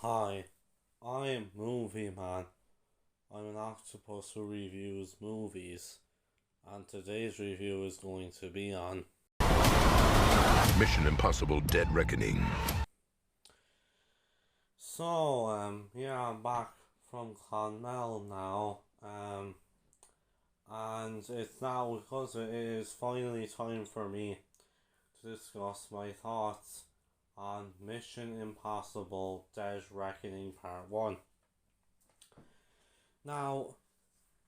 Hi, I'm Movie Man. I'm an octopus who reviews movies, and today's review is going to be on Mission Impossible Dead Reckoning. I'm back from Clonmel now, and it's now because it is finally time for me to discuss my thoughts on Mission Impossible Dead Reckoning Part 1. Now,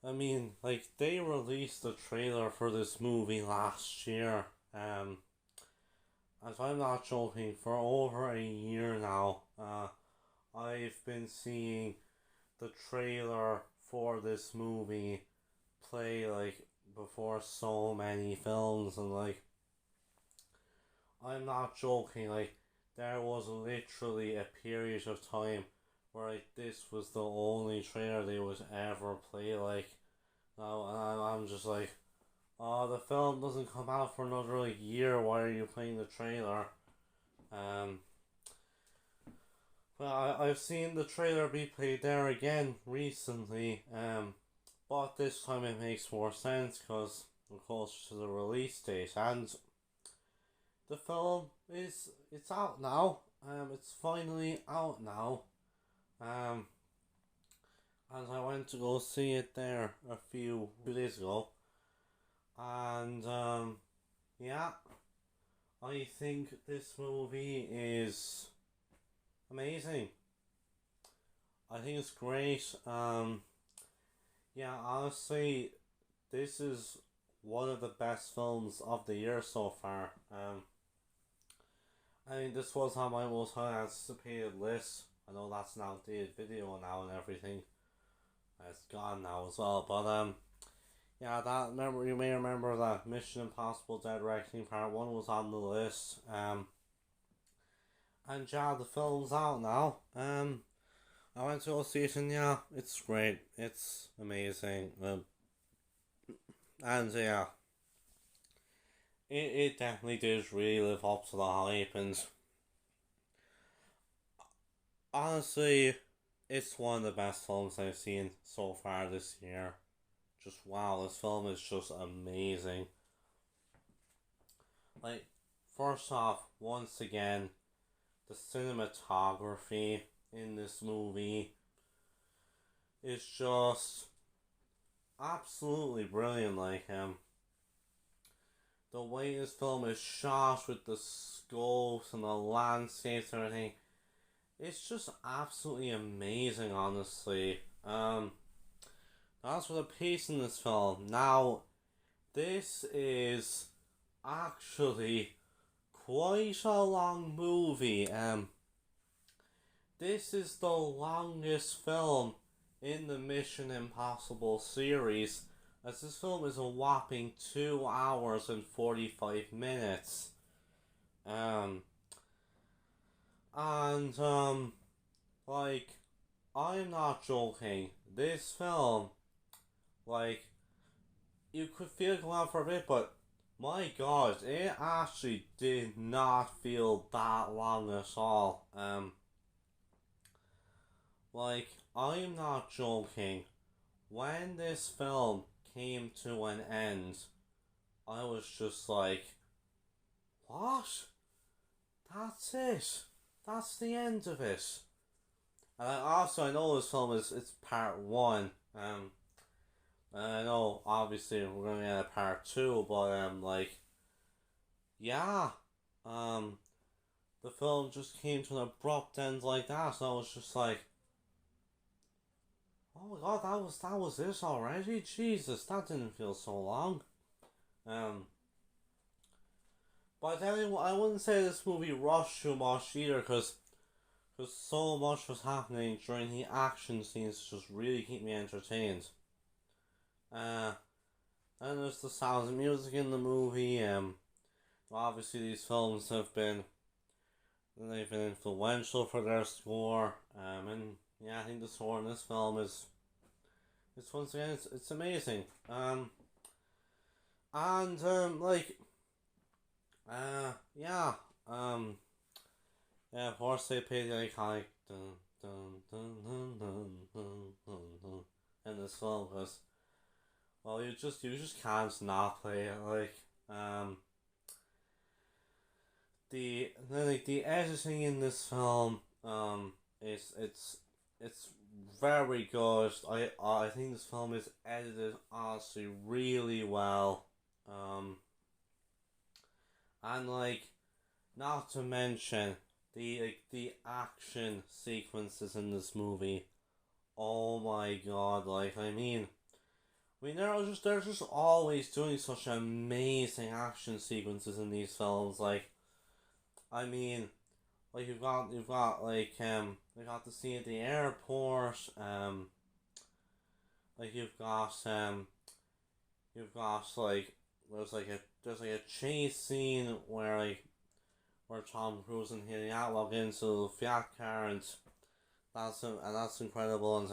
they released the trailer for this movie last year, and I'm not joking, for over a year now, I've been seeing the trailer for this movie play, before so many films, and, I'm not joking, there was literally a period of time where this was the only trailer they would ever play. Now, and I'm just like, oh, the film doesn't come out for another year. Why are you playing the trailer? Um, I've seen the trailer be played there again recently. But this time it makes more sense because we're closer to the release date, and the film it's out now. It's finally out now. Um, and I went to go see it there a few days ago, and yeah, I think this movie is amazing. I think it's great. Yeah, honestly, this is one of the best films of the year so far. This was on my most anticipated list. I know that's an outdated video now and everything. It's gone now as well, but yeah, you may remember that Mission Impossible Dead Reckoning Part 1 was on the list. And yeah, the film's out now. I went to go see it, and yeah, it's great. It's amazing. And yeah, it definitely did really live up to the hype, and honestly, it's one of the best films I've seen so far this year. Just wow, this film is just amazing. Like, first off, once again, the cinematography in this movie is just absolutely brilliant. The way this film is shot with the scopes and the landscapes and everything, it's just absolutely amazing, honestly. As for the pace in this film, now, this is actually quite a long movie. This is the longest film in the Mission Impossible series, as this film is a whopping 2 hours and 45 minutes. Um, and, I'm not joking. This film, you could feel it going on for a bit, but my god, it actually did not feel that long at all. I'm not joking. When this film came to an end, I was just like, what? That's it. That's the end of it. And I know this film it's part one. And I know obviously we're gonna get a part two, but yeah, the film just came to an abrupt end like that. So I was just like, oh my god, that was it already. Jesus, that didn't feel so long. Um, but then I wouldn't say this movie rushed too much either, because so much was happening during the action scenes to just really keep me entertained. Uh, and there's the sounds and music in the movie. Obviously these films they've been influential for their score. And yeah, I think the score in this film it's once again it's amazing. And yeah, yeah, of course they play the iconic dun dun, dun, dun, dun, dun, dun, dun, in this film, because well, you just can't not play it. The editing in this film is it's very good. I think this film is edited honestly really well. Um and not to mention the action sequences in this movie. Oh my god, they're just always doing such amazing action sequences in these films. I mean, you got the scene at the airport. Like you've got there's like a chase scene where Tom Cruise and Hayley Atwell get into the Fiat car, and that's incredible. And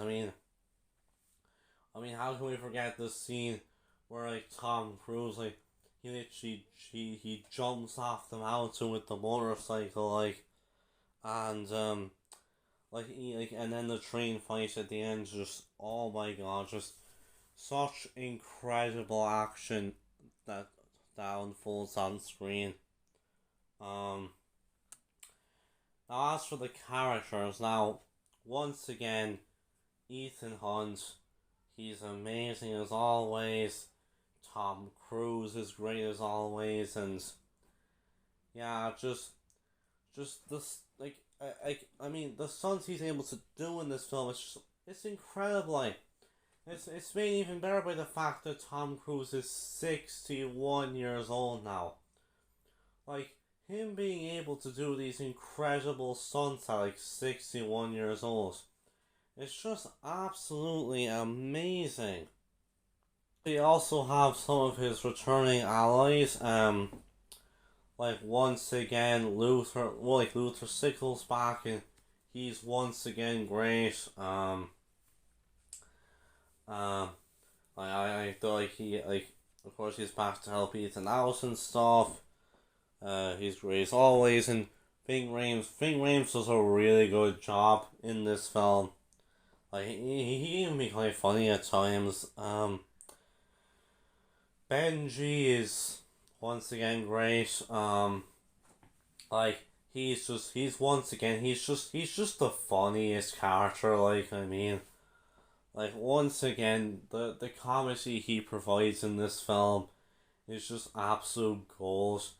how can we forget this scene where Tom Cruise he literally he jumps off the mountain with the motorcycle and and then the train fight at the end, just oh my god, just such incredible action that unfolds on screen. Um Now as for the characters, now once again, Ethan Hunt, he's amazing as always. Tom Cruise is great as always, and yeah, just this I mean the stunts he's able to do in this film, it's incredible. It's made even better by the fact that Tom Cruise is 61 years old now. Him being able to do these incredible stunts at 61 years old, it's just absolutely amazing. We also have some of his returning allies, once again Luther Sickles back, and he's once again great. I feel like he of course he's back to help Ethan out and stuff. He's great as always, and Ving Rhames does a really good job in this film. He can be quite funny at times. Benji is once again great. He's just the funniest character. Once again, the comedy he provides in this film is just absolute gold.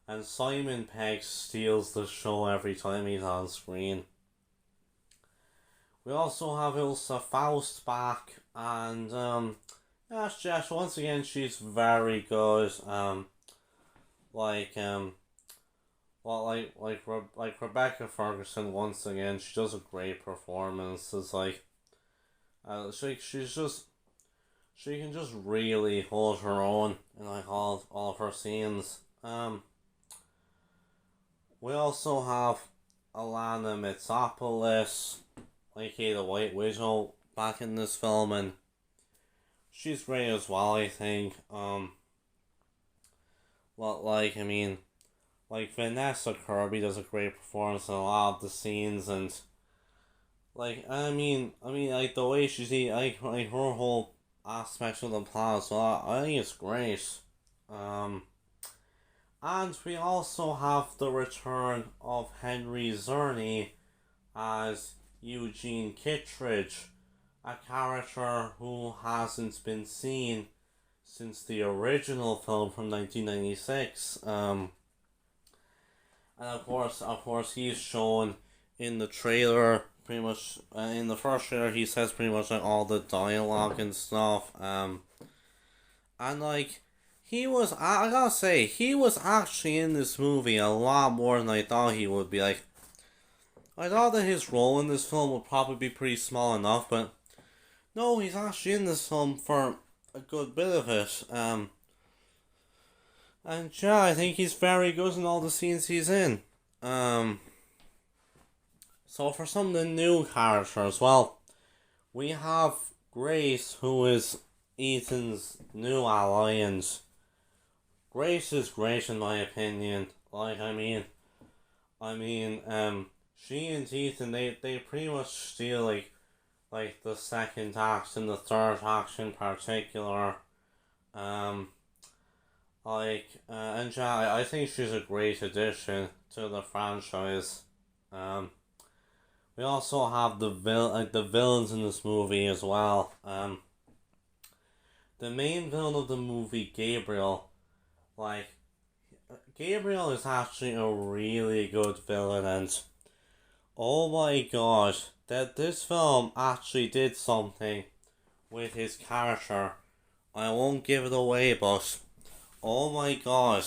And Simon Pegg steals the show every time he's on screen. We also have Ilsa Faust back, and Jess, once again, she's very good. Rebecca Ferguson, once again, she does a great performance. She can just really hold her own in all of her scenes. We also have Alana Mitsopoulos, the White Widow, back in this film, and she's great as well, I think. Vanessa Kirby does a great performance in a lot of the scenes, and the way she's her whole aspect of the plot as well, I think it's great. And we also have the return of Henry Czerny as Eugene Kittredge, a character who hasn't been seen since the original film from 1996. And of course, he's shown in the trailer pretty much. In the first trailer, he says pretty much all the dialogue and stuff. I gotta say, he was actually in this movie a lot more than I thought he would be. I thought that his role in this film would probably be pretty small enough, but no, he's actually in this film for a good bit of it. And yeah, I think he's very good in all the scenes he's in. So for some of the new characters, well, we have Grace, who is Ethan's new ally, and Grace is great in my opinion. she and Ethan, they pretty much steal like the second act and the third act in particular. Um, and yeah, I think she's a great addition to the franchise. Um, we also have the villains in this movie as well. The main villain of the movie, Gabriel, like Gabriel is actually a really good villain, and oh my god, that this film actually did something with his character. I won't give it away, but oh my god,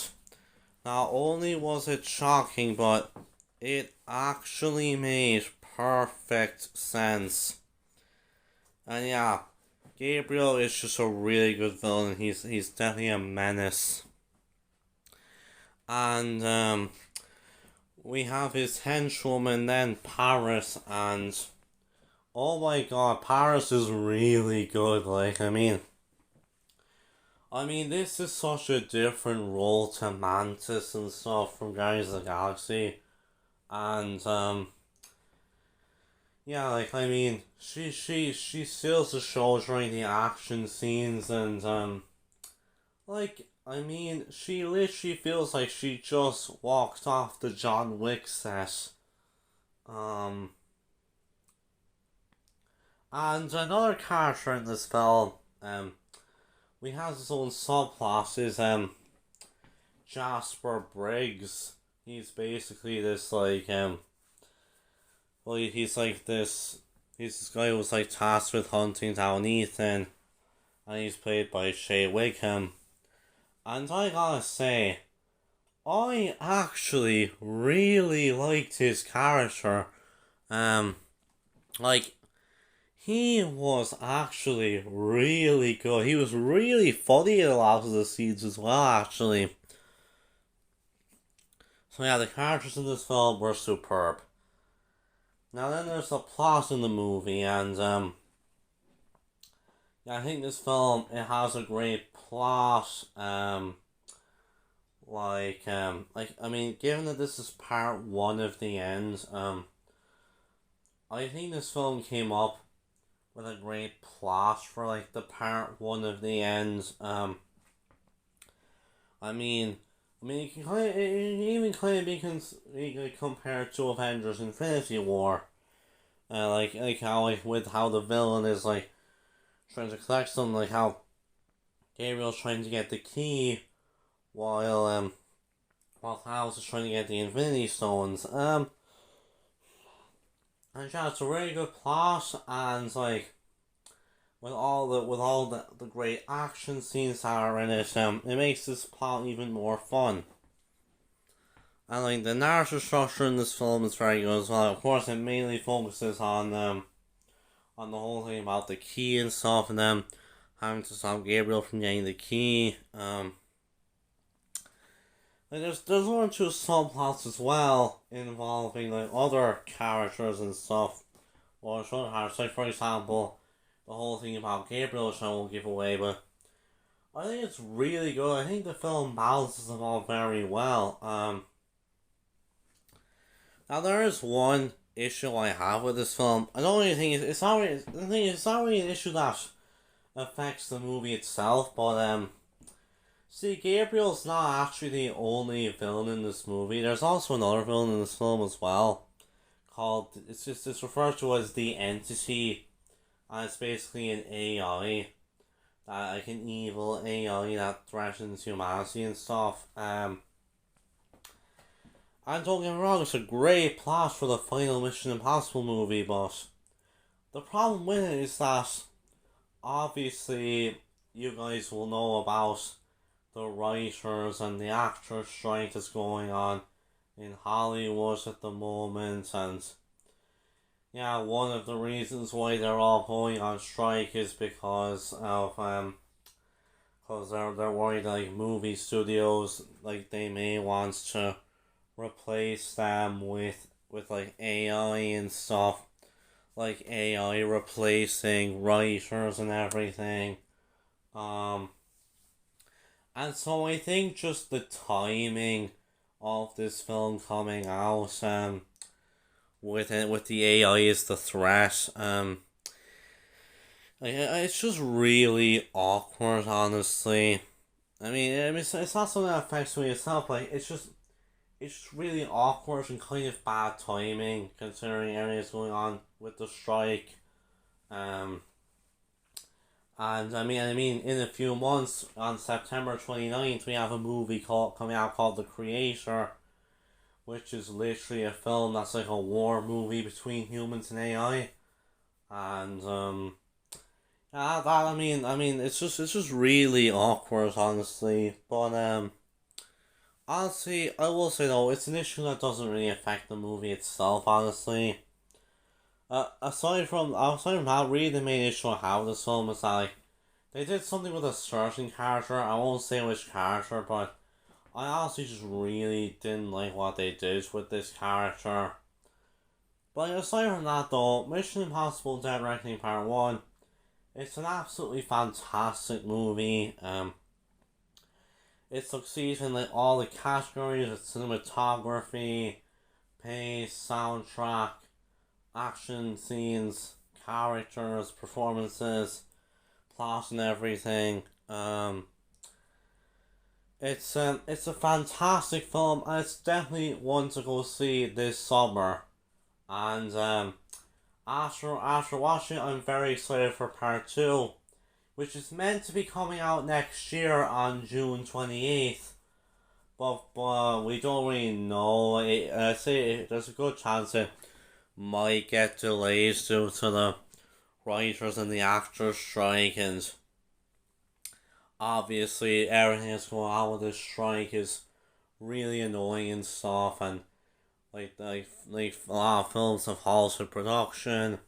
not only was it shocking, but it actually made perfect sense. And yeah, Gabriel is just a really good villain. He's definitely a menace. And we have his henchwoman then, Paris, and oh my god, Paris is really good. Like, I mean, this is such a different role to Mantis and stuff from Guardians of the Galaxy, and yeah, like she steals the show during the action scenes, and she literally feels like she just walked off the John Wick set. Um, and another character in this film, we have his own subplot is Jasper Briggs. He's basically this he's like this. He's this guy who was like tasked with hunting down Ethan, and he's played by Shea Whigham. And I gotta say, I actually really liked his character. Like he was actually really good. He was really funny in a lot of the scenes as well, actually. So yeah, the characters in this film were superb. Now then there's the plot in the movie, and yeah, I think this film, it has a great plot. Given that this is part one of the end, I think this film came up with a great plot for like the part one of the end. You can kind of, even kind of be compared to Avengers Infinity War. With how the villain is like trying to collect something, like how Gabriel's trying to get the key while Thanos is trying to get the Infinity Stones. And yeah, it's a really good plot, and like with all the great action scenes that are in it, it makes this plot even more fun. And like the narrative structure in this film is very good as well. Of course, it mainly focuses on the whole thing about the key and stuff, and them having to stop Gabriel from getting the key. There's one or two subplots as well involving like other characters and stuff, or other characters. Like for example, the whole thing about Gabriel, which I won't give away, but I think it's really good. I think the film balances them all very well. Now there is one issue I have with this film. I don't really think it's not really an issue that affects the movie itself, but see, Gabriel's not actually the only villain in this movie. There's also another villain in this film as well, it's referred to as the Entity, and it's basically an AI, like an evil AI that threatens humanity and stuff. And don't get me wrong, it's a great plot for the final Mission Impossible movie, but the problem with it is that obviously you guys will know about the writers and the actors strike that's going on in Hollywood at the moment, and yeah, one of the reasons why they're all going on strike is because of because they're worried like movie studios, like they may want to replace them with like AI and stuff, like AI replacing writers and everything. And so I think just the timing of this film coming out with the AI as the threat. It's just really awkward, honestly. I mean, it's not something that affects me itself. Like, it's just really awkward and kind of bad timing considering everything that's going on with the strike. Um, and I mean, in a few months, on September 29th, we have a movie coming out called The Creator, which is literally a film that's like a war movie between humans and AI. And yeah, that I mean, it's just really awkward, honestly. But honestly, I will say though, it's an issue that doesn't really affect the movie itself. Honestly, aside from that, really the main issue I have with this film is that like, they did something with a certain character. I won't say which character, but I honestly just really didn't like what they did with this character. But aside from that though, Mission Impossible Dead Reckoning Part 1, it's an absolutely fantastic movie. It succeeds in like all the categories of cinematography, pace, soundtrack, action scenes, characters, performances, plot and everything. It's a fantastic film and it's definitely one to go see this summer. And after watching it, I'm very excited for part two, which is meant to be coming out next year on June 28th. But we don't really know. I say there's a good chance it might get delayed due to the writers and the actors strike, and obviously everything that's going on with this strike is really annoying and stuff, and like a lot of films have halted production.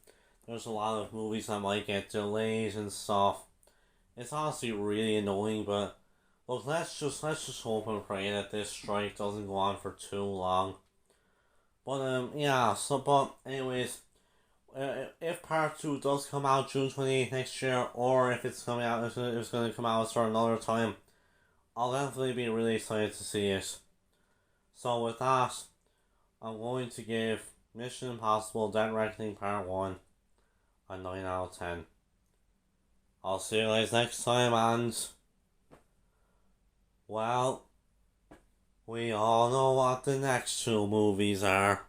There's a lot of movies that might get delayed and stuff. It's honestly really annoying, but look, let's just hope and pray that this strike doesn't go on for too long. But yeah. But anyways, if part two does come out June 28th next year, or if it's coming out, if it's going to come out for another time, I'll definitely be really excited to see it. So with that, I'm going to give Mission Impossible Dead Reckoning Part 1 a 9 out of 10. I'll see you guys next time, and well, we all know what the next two movies are.